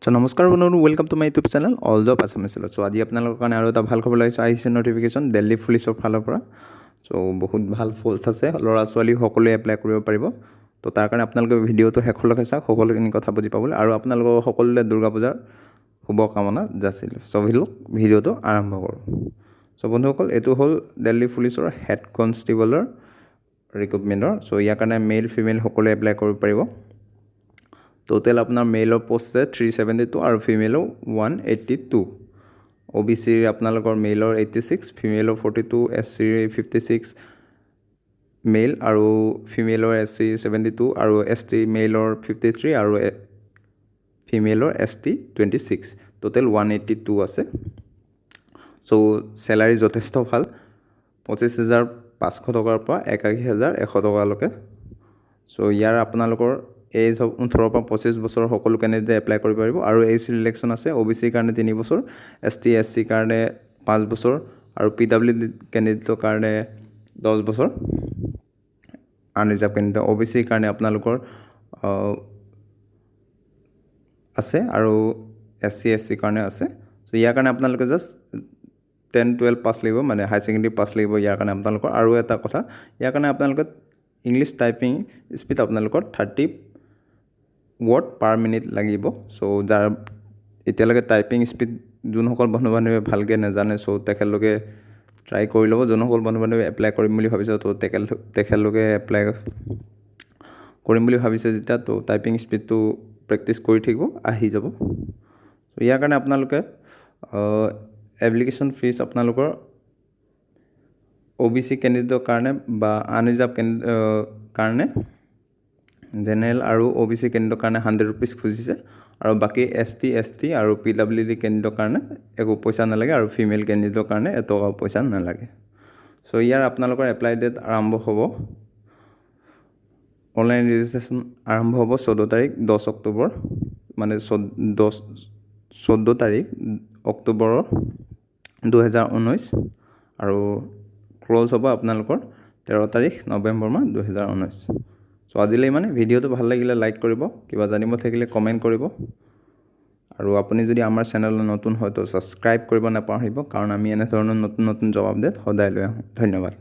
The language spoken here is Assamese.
So নমস্কাৰ বন্ধু welcome to my YouTube channel all job আছামিছত সো আজি আপোনালোকৰ কাৰণে আৰু এটা ভাল খবৰ লাগিছে আহিছে নটিফিকেশ্যন দিল্লী পুলিচৰ ফালৰ পৰা সো বহুত ভাল পোষ্ট আছে ল'ৰা ছোৱালী সকলোৱে এপ্লাই কৰিব পাৰিব তো তাৰ কাৰণে আপোনালোকে ভিডিঅটো শেষলৈকে চাওক সকলোখিনি কথা বুজি পাবলৈ আৰু আপোনালোকৰ সকলোলৈ দুৰ্গা পূজাৰ শুভকামনা যাচিলোঁ সো ভিডিঅটো আৰম্ভ কৰোঁ সো বন্ধুসকল এইটো হ'ল দিল্লী পুলিচৰ হেড কনষ্টেবলৰ ৰিক্ৰুটমেণ্টৰ সো ইয়াৰ কাৰণে মেল ফিমেল সকলোৱে এপ্লাই কৰিব পাৰিব Total अपना मेल और पोस्ट है 372 और फीमेल 182 ओबीसी अपना लोग और मेल और 86 फीमेल और 42 एससी 56 मेल और फीमेल और एससी 72 और एसटी मेल और 53 और फीमेल और एसटी 26 टोटल 182 আছে सो सैलारी যথেষ্ট ভাল 25,500 টকাৰ পৰা 81,100 টকালৈকে সো ইয়াৰ আপোনালোকৰ एज 18 পৰা 25 বছৰ সকলো ক্যান্ডিডেট এপ্লাই কৰিব পাৰিব আৰু এজ ৰিলেকশন আছে ওবিসি কাৰণে 3 বছৰ এসটি এসসি কাৰণে 5 বছৰ আৰু পিডব্লিউডি ক্যান্ডিডেটৰ কাৰণে 10 বছৰ আনৰিজাৰ্ভ ক্যান্ডিডেট ওবিসি কাৰণে আপোনালোকৰ আছে আৰু এসসি এসসি কাৰণে আছে সো ইয়াৰ কাৰণে আপোনালোকে জাস্ট 10 12 পাস লাগিব মানে হাই সেকেন্ডাৰী পাস লাগিব ইয়াৰ কাৰণে আপোনালোকৰ আৰু এটা কথা ইয়াৰ কাৰণে আপোনালোকে ইংলিশ টাইপিং স্পিড আপোনালোকৰ 30 word per minute লাগিব সো যাৰ এতিয়ালৈকে টাইপিং স্পিড যোনসকল বন্ধু-বান্ধৱীয়ে ভালকে নাজানে সো তেখেতলোকে ট্ৰাই কৰি ল'ব যোনসকল বন্ধু-বান্ধৱীয়ে এপ্লাই কৰিম বুলি ভাবিছে তো তেখেতলোকে এপ্লাই কৰিম বুলি ভাবিছে যেতিয়া তো টাইপিং স্পিডটো প্ৰেক্টিছ কৰি থাকিব আহি যাব সো ইয়াৰ কাৰণে আপোনালোকে এপ্লিকেশ্যন ফিজ আপোনালোকৰ ওবিসি ক্যান্ডিডেটৰ কাৰণে বা আনৰিজাৰ্ভ কাৰণে জেনাৰেল আৰু ওবিসি ক্যান্ডিডেটৰ কাৰণে 100 रुपीस খুজিছে আৰু বাকি এসটি এসটি আৰু পিডব্লিউডি ক্যান্ডিডেটৰ কাৰণে একো পইচা নালাগে আৰু ফিমেল ক্যান্ডিডেটৰ কাৰণে এটকা পইচা নালাগে সো ইয়াৰ আপোনালোকৰ এপ্লাই ডেট আৰম্ভ হ'ব অনলাইন ৰেজিষ্ট্ৰেচন আৰম্ভ হ'ব 14 তাৰিখ 10 অক্টোবৰ মানে 14 তাৰিখ অক্টোবৰ 2019 আৰু ক্লোজ হ'ব আপোনালোকৰ 13 তাৰিখ নৱেম্বৰ মাহ 2019 সো আজিলৈ মানে ভিডিঅটো ভাল লাগিলে লাইক কৰিব কিবা জানিব থাকিলে কমেন্ট কৰিব আৰু আপুনি যদি আমাৰ চেনেলত নতুন হয় তো সাবস্ক্ৰাইব কৰিব নাপাহৰিব কাৰণ আমি এনে ধৰণৰ নতুন নতুন জব আপডেট সদায় লৈ আহোঁ ধন্যবাদ